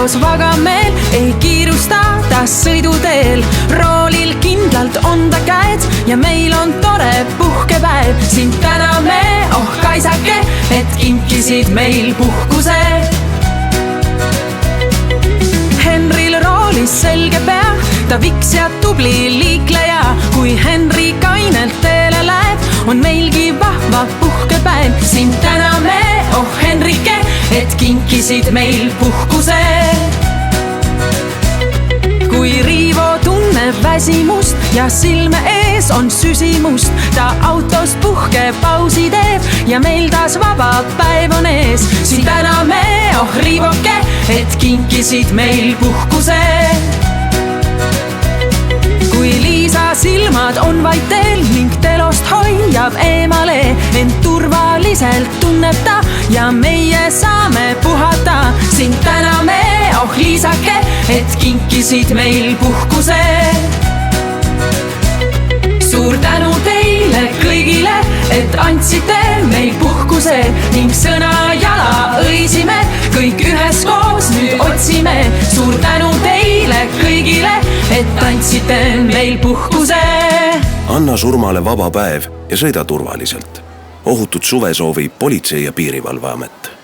autos vagameel, ei kiirusta ta sõiduteel. Roolil kindlalt on ta käed ja meil on tore puhkepäev. Sind täname, oh Kaisake, et kinkisid meil puhkuse. Henril roolis selge pea, ta viks ja tubli liikleja. Kui Henri kainelt teele läheb, on meilgi vahva puhkepäev. Sind täname, oh Henrike, et kinkisid meil puhkuse. Kui Riivo tunneb väsimust ja silme ees on süsimust, ta autost puhkepausi teeb ja meil taas vaba päev on ees. Sind täname, oh Riivoke, et kinkisid meil puhkuse. Kui Liisa silmad on vaid teel ning telost hoiab eemale, ent turvaliselt tunneb ta ja meie saame puhata. Sind täname, oh Liisake, et kinkisid meil puhkuse. Suur tänu teile kõigile, et andsite meil puhkuse ning sõna jala õisime, kõik üheskoos nüüd otsime. Suur tänu teile kõigile, et andsite meil puhkuse. Anna surmale vaba päev ja sõida turvaliselt. Ohutut suve soovib Politsei- ja Piirivalveamet.